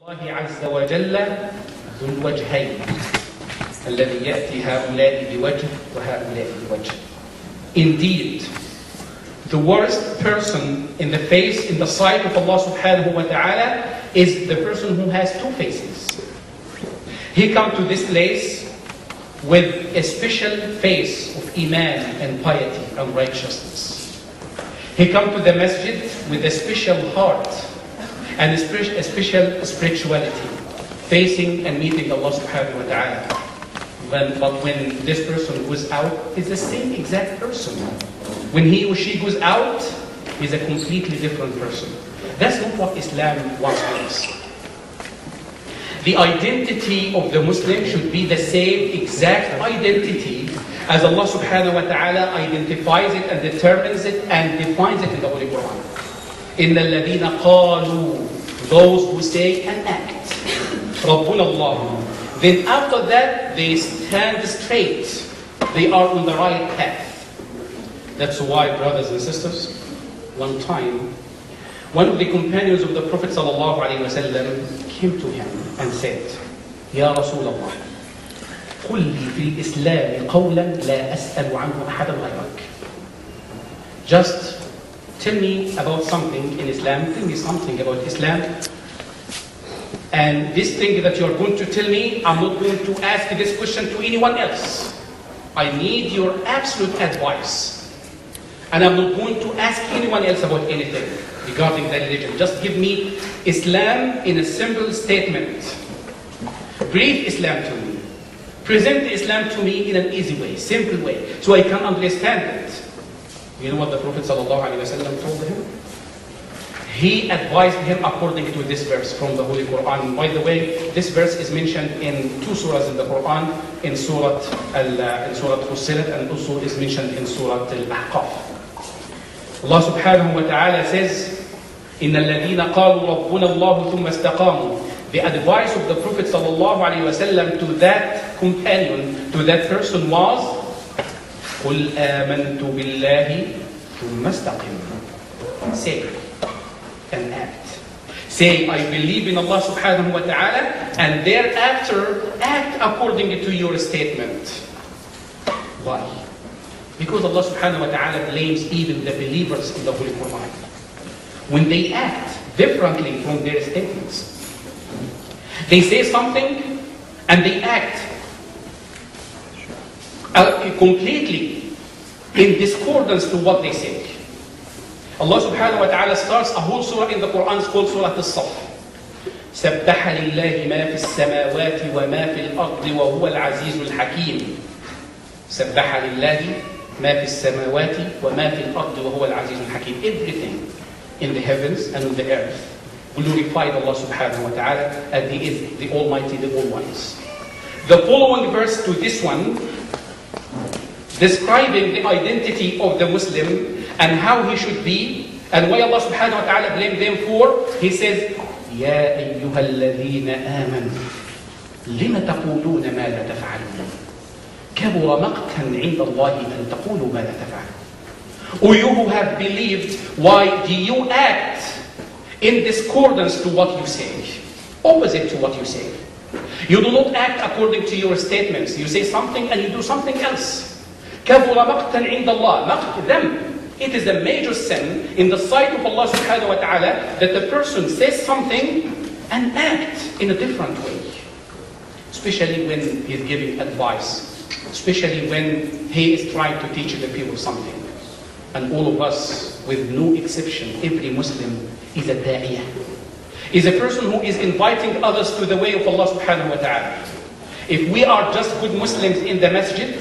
الله عز وجل ذو الوجهين الذي يأتي هؤلاء بوجه وهؤلاء بوجه. Indeed, the worst person in the face, in the sight of Allah subhanahu wa ta'ala is the person who has two faces. He comes to this place with a special face of iman and piety and righteousness. He comes to the masjid with a special heart and a special spirituality, facing and meeting Allah subhanahu wa ta'ala. But when this person goes out, it's the same exact person. When he or she goes out, he's a completely different person. That's not what Islam wants for us. The identity of the Muslim should be the same exact identity as Allah subhanahu wa ta'ala identifies it and determines it and defines it in the Holy Quran. إِنَّ الَّذِينَ قَالُوا, those who say and act, رَبُّنَ اللَّهُ. Then after that, they stand straight. They are on the right path. That's why, brothers and sisters, one time, one of the companions of the Prophet ﷺ came to him and said, يا رسول الله, قل لي في الإسلام قولا لا أسأل عنه أحدا غيرك. Just tell me about something in Islam, tell me something about Islam. And this thing that you're going to tell me, I'm not going to ask this question to anyone else. I need your absolute advice. And I'm not going to ask anyone else about anything regarding the religion. Just give me Islam in a simple statement. Brief Islam to me. Present Islam to me in an easy way, simple way, so I can understand it. You know what the Prophet ﷺ told him? He advised him according to this verse from the Holy Quran. By the way, this verse is mentioned in two surahs in the Quran, in Surah Fussilat, and also is mentioned in Surah Al-Ahqaf. Allah subhanahu wa ta'ala says, إِنَّ الَّذِينَ قَالُوا رَبُّنَا اللَّهُ ثُمَّ اسْتَقَامُوا. The advice of the Prophet sallallahu alaihi wasallam to that companion, to that person was, قُلْ آمَنْتُ بِاللَّهِ ثُمَّ اسْتَقِمْ. Say and act. Say, I believe in Allah subhanahu wa ta'ala, and thereafter act according to your statement. Why? Because Allah subhanahu wa ta'ala blames even the believers in the Holy Quran when they act differently from their statements. They say something and they act completely in discordance to what they say. Allah subhanahu wa ta'ala starts a whole surah in the Quran, it's called Surah As-Saff. سَبَّحَ لِلَّهِ مَا فِي السَّمَاوَاتِ وَمَا فِي الْأَرْضِ وَهُوَ الْعَزِيزُ الْحَكِيمُ. سَبَّحَ لِلَّهِ مَا فِي السَّمَاوَاتِ وَمَا فِي الْأَرْضِ وَهُوَ الْعَزِيزُ الْحَكِيمُ. Everything in the heavens and on the earth glorified Allah subhanahu wa ta'ala, and He is the Almighty, the All-Wise. The following verse to this one, describing the identity of the Muslim and how he should be, and why Allah subhanahu wa ta'ala blamed them for, He says, يَا أَيُّهَا الَّذِينَ آمَنُوا لِمَ تَقُولُونَ مَا لَا تَفْعَلُونَ كَبُرَ مَقْتًا عِنْدَ اللَّهِ أَن تَقُولُوا مَا لَا تَفْعَلُونَ. O you who have believed, why do you act in discordance to what you say, opposite to what you say? You do not act according to your statements. You say something and you do something else. كَبُرَ مَقْتًا عِنْدَ اللَّهِ. Them. It is a major sin in the sight of Allah subhanahu wa ta'ala that the person says something and acts in a different way. Especially when he is giving advice. Especially when he is trying to teach the people something. And all of us, with no exception, every Muslim is a da'iyah. Is a person who is inviting others to the way of Allah subhanahu wa ta'ala. If we are just good Muslims in the masjid,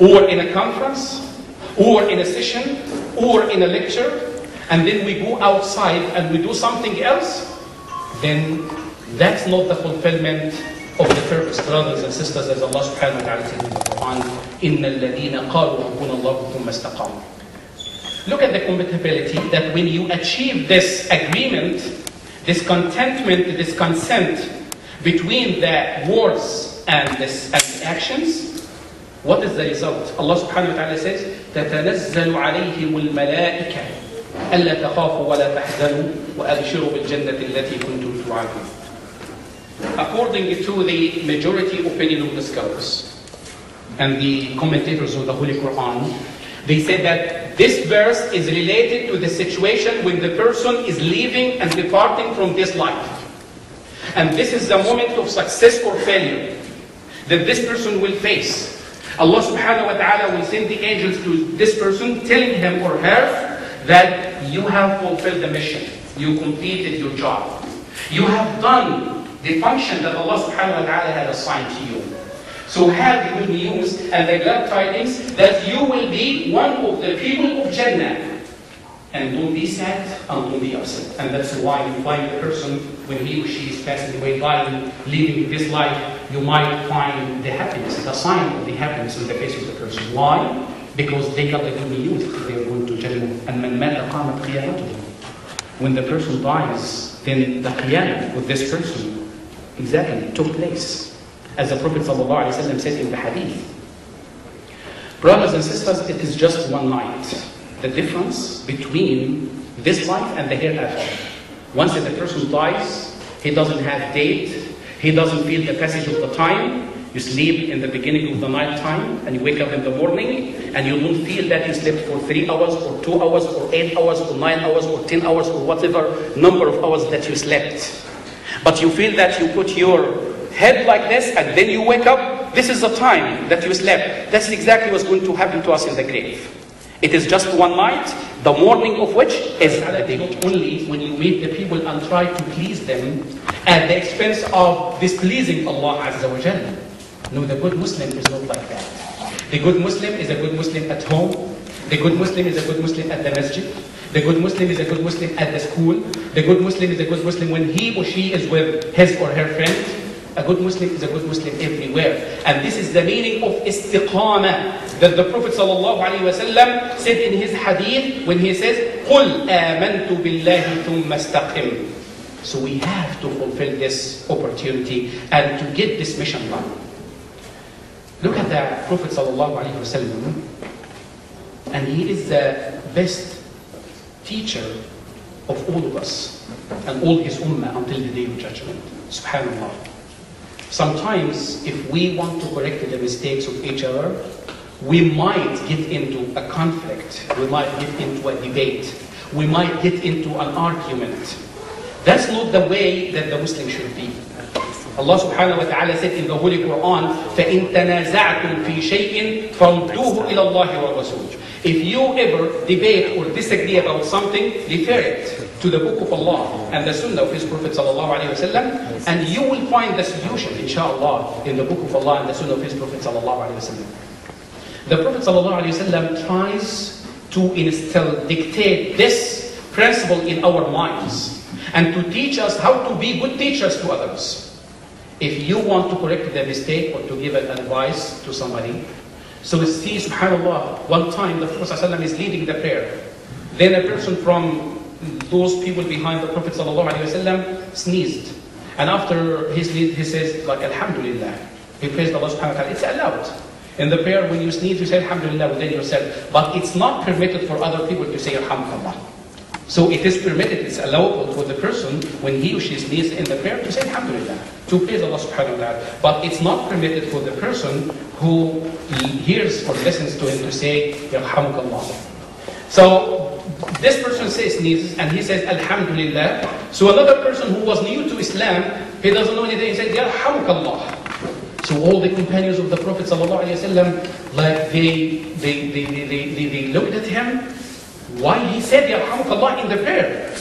or in a conference, or in a session, or in a lecture, and then we go outside and we do something else, then that's not the fulfillment of the purpose, brothers and sisters, as Allah subhanahu wa ta'ala says in the Quran, إِنَّ الَّذِينَ قَالُوا رَبُّنَا اللَّهُ ثُمَّ اسْتَقَامُوا. Look at the compatibility that when you achieve this agreement, this contentment, this consent between the words and the actions, what is the result? Allah subhanahu wa ta'ala says, تَتَنَزَّلُ عَلَيْهِمُ الْمَلَائِكَةُ أَلَّا تَخَافُوا وَلَا تَحْزَنُوا وَأَبْشِرُوا بِالْجَنَّةِ الَّتِي كُنْتُمْ تُوعَدُونَ. according to the majority opinion of the scholars and the commentators of the Holy Quran, they said that this verse is related to the situation when the person is leaving and departing from this life. And this is the moment of success or failure that this person will face. Allah subhanahu wa ta'ala will send the angels to this person, telling him or her that you have fulfilled the mission. You completed your job. You have done the function that Allah subhanahu wa ta'ala had assigned to you. So have the good news and the glad tidings that you will be one of the people of Jannah. And don't be sad and don't be upset. And that's why you find the person, when he or she is passing away, dying, leaving this life, you might find the happiness, the sign of the happiness in the face of the person. Why? Because they got the good news that they are going to Jannah. And man mata qamat qiyamatuhu. When the person dies, then the qiyamah with this person exactly took place. As the Prophet ﷺ said in the hadith. Brothers and sisters, it is just one night. The difference between this life and the hereafter. Once that the person dies, he doesn't have date, he doesn't feel the passage of the time. You sleep in the beginning of the night time and you wake up in the morning and you don't feel that you slept for 3 hours or 2 hours or 8 hours or 9 hours or 10 hours or whatever number of hours that you slept. But you feel that you put your head like this and then you wake up. This is the time that you slept. That's exactly what's going to happen to us in the grave. It is just one night, the morning of which is the day. Not only when you meet the people and try to please them at the expense of displeasing Allah Azza wa Jalla. No, the good Muslim is not like that. The good Muslim is a good Muslim at home. The good Muslim is a good Muslim at the masjid. The good Muslim is a good Muslim at the school. The good Muslim is a good Muslim when he or she is with his or her friend. A good Muslim is a good Muslim everywhere. And this is the meaning of istiqamah that the Prophet ﷺ said in his hadith when he says, قُلْ آمَنْتُ بِاللَّهِ ثُمَّ اسْتَقِمْ. So we have to fulfill this opportunity and to get this mission done. Look at the Prophet ﷺ, and he is the best teacher of all of us and all his ummah until the day of judgment. Subhanallah. Sometimes, if we want to correct the mistakes of each other, we might get into a conflict, we might get into a debate, we might get into an argument. That's not the way that the Muslim should be. Allah subhanahu wa ta'ala said in the Holy Quran, فَإِن تَنَازَعْتُمْ فِي شَيْءٍ فَرُدُّوهُ إِلَى اللَّهِ وَالرَّسُولِ. If you ever debate or disagree about something, refer it to the Book of Allah and the Sunnah of His Prophet sallallahu alaihi wasallam, and you will find the solution, inshallah, in the Book of Allah and the Sunnah of His Prophet sallallahu alaihi wasallam. The Prophet sallallahu alaihi wasallam tries to instill, dictate this principle in our minds and to teach us how to be good teachers to others. If you want to correct the mistake or to give an advice to somebody, so see, subhanallah, one time the Prophet ﷺ is leading the prayer. Then a person from those people behind the Prophet ﷺ sneezed. And after he sneezed, he says, like, Alhamdulillah. He praised Allah subhanahu wa ta'ala. It's allowed. In the prayer, when you sneeze, you say Alhamdulillah within yourself. But it's not permitted for other people to say Alhamdulillah. So it is permitted, it's allowable for the person, when he or she sneezes in the prayer, to say Alhamdulillah, to praise Allah subhanahu wa ta'ala. But it's not permitted for the person who hears or listens to him to say Yarhamukallah. So this person says sneezes and he says Alhamdulillah. So another person who was new to Islam, he doesn't know anything, he said Yarhamukallah. So all the companions of the Prophet sallallahu alaihi wasallam, like they looked at him. Why he said Yarhamukallah in the prayer?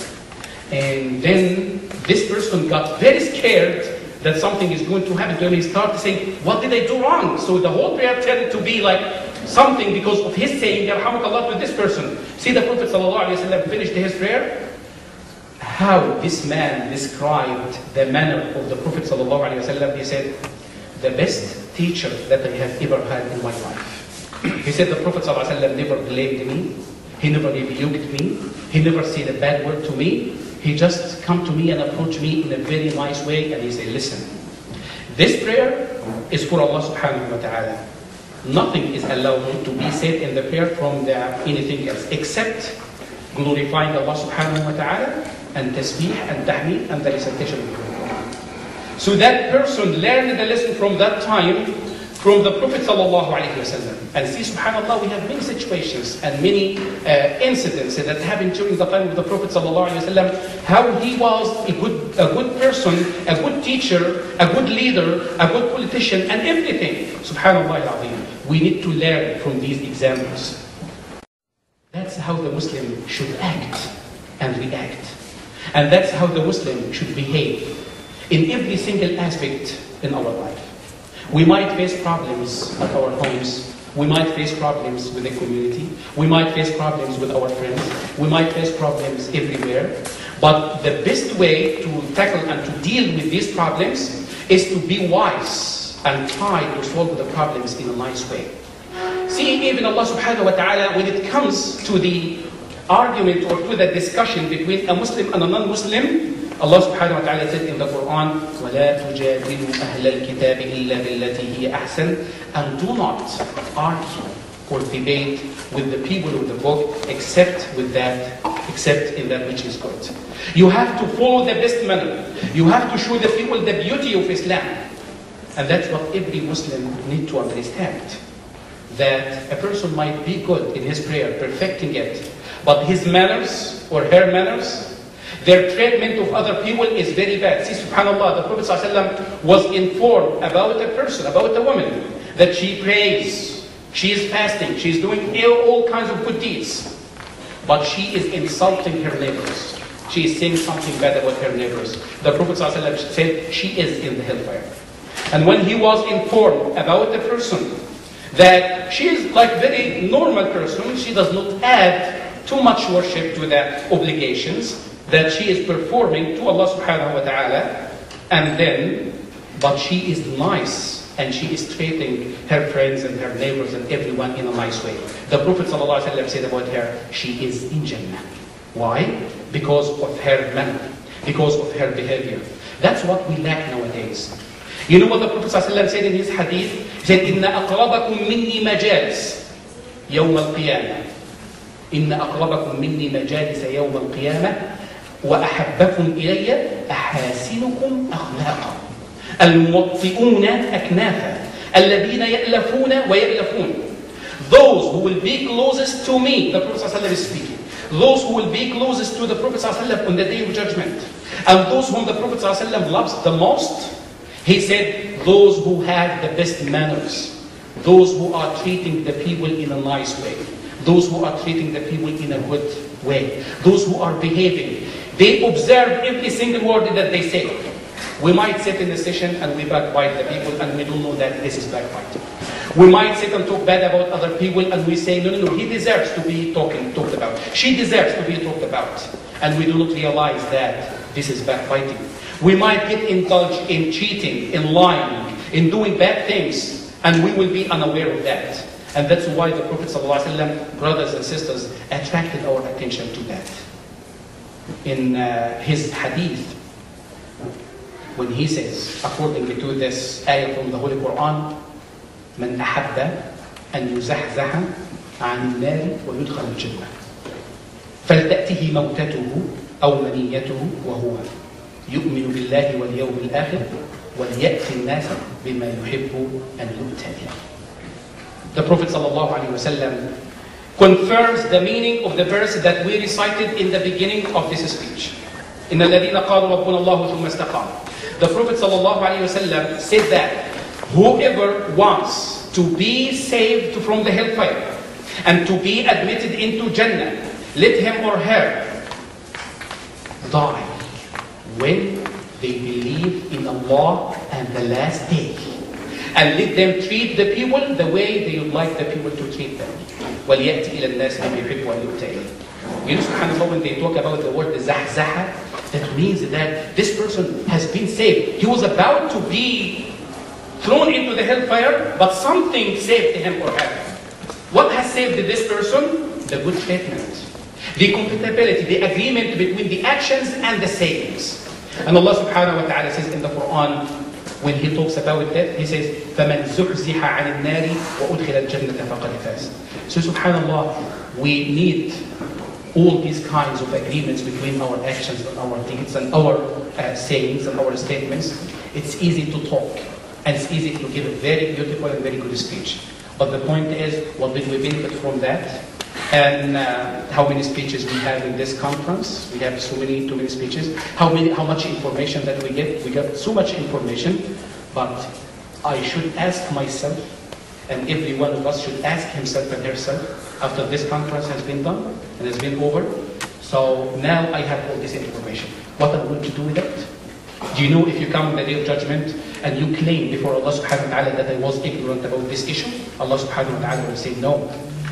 And then this person got very scared that something is going to happen to him. He started saying, what did I do wrong? So the whole prayer tended to be like something because of his saying Yarhamukallah to this person. See, the Prophet ﷺ finished his prayer. How this man described the manner of the Prophet ﷺ, he said, the best teacher that I have ever had in my life. He said the Prophet ﷺ never blamed me. He never rebuked me. He never said a bad word to me. He just come to me and approach me in a very nice way and he said, listen, this prayer is for Allah subhanahu wa ta'ala. Nothing is allowed to be said in the prayer from anything else except glorifying Allah subhanahu wa ta'ala and tasbih and tahmid and the recitation of the Quran. So that person learned the lesson from that time from the Prophet sallallahu alaihi wasallam. And see, subhanAllah, we have many situations and many incidents that happened during the time of the Prophet sallallahu alaihi wasallam, how he was a good person, a good teacher, a good leader, a good politician, and everything. Subhanallah al-Azim. We need to learn from these examples. That's how the Muslim should act and react. And that's how the Muslim should behave in every single aspect in our life. We might face problems at our homes. We might face problems with the community. We might face problems with our friends. We might face problems everywhere. But the best way to tackle and to deal with these problems is to be wise and try to solve the problems in a nice way. See, even Allah subhanahu wa ta'ala, when it comes to the argument or to the discussion between a Muslim and a non-Muslim, Allah subhanahu wa ta'ala said in the Quran, وَلَا تُجَادِلُوا أَهْلَ الْكِتَابِ إِلَّا بِالَّتِي هِيَ أَحْسَنُ. And do not argue or debate with the people of the book except in that which is good. You have to follow the best manner. You have to show the people the beauty of Islam. And that's what every Muslim needs to understand. That a person might be good in his prayer, perfecting it, but his manners or her manners, their treatment of other people is very bad. See, subhanAllah, the Prophet ﷺ was informed about a person, about a woman, that she prays, she is fasting, she is doing all kinds of good deeds, but she is insulting her neighbors. She is saying something bad about her neighbors. The Prophet ﷺ said she is in the hellfire. And when he was informed about the person, that she is like very normal person, she does not add too much worship to the obligations that she is performing to Allah subhanahu wa ta'ala, but she is nice and she is treating her friends and her neighbors and everyone in a nice way. The Prophet sallallahu alaihi wasallam said about her, she is in Jannah. Why? Because of her manner, because of her behavior. That's what we lack nowadays. You know what the Prophet sallallahu alaihi wasallam said in his hadith? He said, إِنَّ أَقْرَبَكُم مِّنِّي مَجَالِسَ يَوْمَ الْقِيَامَةِ إِنَّ أَقْرَبَكُم مِّنِّي مَجَالِسَ يَوْمَ الْقِيَامَةِ وأحبكم إلي أحاسنكم أخلاقا الموطئون أكنافا الذين يألفون ويألفون. Those who will be closest to me, the Prophet ﷺ is speaking. Those who will be closest to the Prophet ﷺ on the day of judgment, and those whom the Prophet ﷺ loves the most, he said, those who have the best manners, those who are treating the people in a nice way, those who are treating the people in a good way, those who are behaving. They observe every single word that they say. We might sit in a session and we backbite the people and we don't know that this is backbiting. We might sit and talk bad about other people and we say, no, he deserves to be talked about. She deserves to be talked about. And we do not realize that this is backbiting. We might get indulged in cheating, in lying, in doing bad things, and we will be unaware of that. And that's why the Prophet ﷺ, brothers and sisters, attracted our attention to that. In his hadith, when he says, according to this ayah from the Holy Quran, من أحب أن يزحزح عن النار ويدخل الجنة فلتأته موتته أو منيته وهو يؤمن بالله واليوم الآخر وليأتي الناس بما يحب أن يؤتى إليه. The Prophet ﷺ confirms the meaning of the verse that we recited in the beginning of this speech. إِنَّ الَّذِينَ قَالُوا رَبُّنَا اللَّهُ ثُمَّ اسْتَقَامُوا. The Prophet ﷺ said that whoever wants to be saved from the hellfire and to be admitted into Jannah, let him or her die when they believe in Allah and the last day. And let them treat the people the way they would like the people to treat them. وَلْيَأْتِ إِلَى النَّاسِ مَنْ يُحِبُّ أَنْ يُؤْتَى إِلَيْهِ. You know, subhanAllah, when they talk about the word zahzaha, that means that this person has been saved. He was about to be thrown into the hellfire, but something saved him or her. What has saved this person? The good treatment, the compatibility, the agreement between the actions and the sayings. And Allah subhanahu wa ta'ala says in the Quran, when he talks about that, he says, فَمَنْ زُحْزِحَ عَنِ النَّارِ وَأُدْخِلَ الْجَنَّةَ فَقَدْ فَازَ. So subhanAllah, we need all these kinds of agreements between our actions and our deeds and our sayings and our statements. It's easy to talk, and it's easy to give a very beautiful and very good speech. But the point is, what did we benefit from that? And how many speeches we have in this conference? We have too many speeches. How much information that we get? We got so much information, but I should ask myself, and every one of us should ask himself and herself, after this conference has been done and has been over, so now I have all this information. What am I going to do with it? Do you know if you come the day of judgment and you claim before Allah subhanahu wa ta'ala that I was ignorant about this issue, Allah subhanahu wa ta'ala will say, no,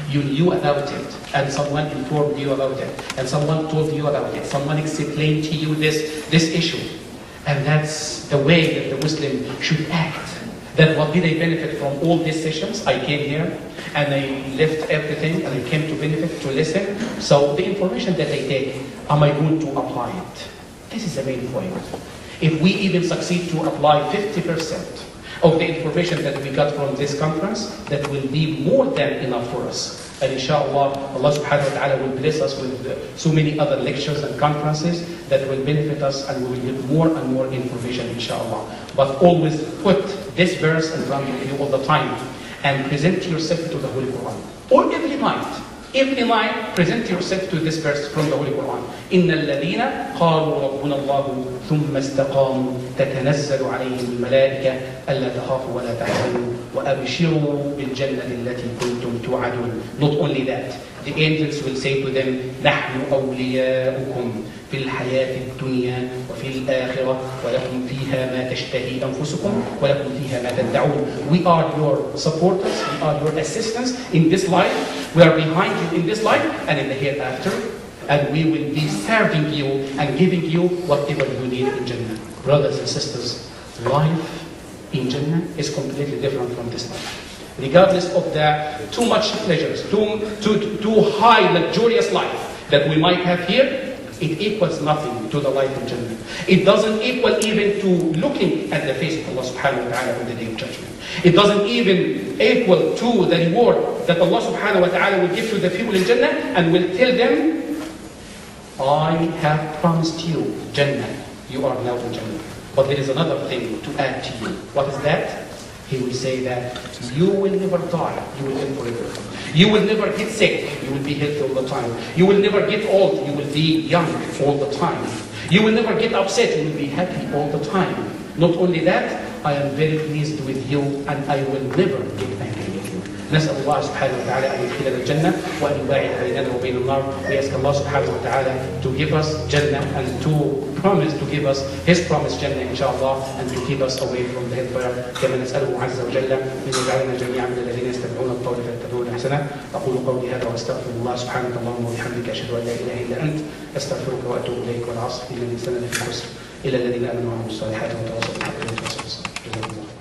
you knew about it, and someone informed you about it, and someone told you about it, someone explained to you this issue. And that's the way that the Muslim should act. That what did I benefit from all these sessions? I came here and I left everything and I came to benefit, to listen. So the information that I take, am I going to apply it? This is the main point. If we even succeed to apply 50% of the information that we got from this conference, that will be more than enough for us. And inshallah, Allah subhanahu wa ta'ala will bless us with so many other lectures and conferences that will benefit us, and we will get more and more information, inshallah. But always put this verse in front of you all the time and present yourself to the Holy Quran. Or every night, present yourself to this verse from the Holy Quran. إِنَّ الَّذِينَ قَالُوا رَبُّنَا اللَّهُ ثُمَّ اسْتَقَامُوا تَتَنَزَّلُ عَلَيْهِمُ الْمَلَائِكَةُ أَلَّا تَخَافُوا وَلَا تَحْزَنُوا وَأَبْشِرُوا بِالْجَنَّةِ الَّتِي كُنْتُمْ تُوعَدُونَ. Not only that, the angels will say to them, نَحْنُ أَوْلِيَاؤُكُمْ في الحياة الدنيا وفي الآخرة ولكم فيها ما تشتهي أنفسكم ولكم فيها ما تدعون. We are your supporters, we are your assistants in this life, we are behind you in this life and in the hereafter, and we will be serving you and giving you whatever you need in Jannah. Brothers and sisters, life in Jannah is completely different from this life. Regardless of the too much pleasures, too high luxurious life that we might have here, it equals nothing to the life in Jannah. It doesn't equal even to looking at the face of Allah subhanahu wa ta'ala on the day of judgment. It doesn't even equal to the reward that Allah subhanahu wa ta'ala will give to the people in Jannah and will tell them, I have promised you Jannah. You are now in Jannah. But there is another thing to add to you. What is that? He will say that you will never die, you will live forever. You will never get sick, you will be healthy all the time. You will never get old, you will be young all the time. You will never get upset, you will be happy all the time. Not only that, I am very pleased with you and I will never get angry with you. نسأل الله سبحانه وتعالى أن يدخلنا الجنة وأن يباعد بيننا وبين النار. We ask Allah subhanahu wa ta'ala to give us Jannah and to promise to give us His promised Jannah inshallah, and to keep us away from the hellfire. كما نسأله عز وجل أن يجعلنا جميعا من الذين يستمعون القول فيتبعون أحسنه. أقول قولي هذا وأستغفر الله سبحانك اللهم وبحمدك أشهد أن لا إله إلا أنت أستغفرك وأتوب إليك. والعصر إن الإنسان لفي خسر إلا الذين آمنوا وعملوا الصالحات وتواصوا بالحق وتواصوا بالصبر. جزاكم الله.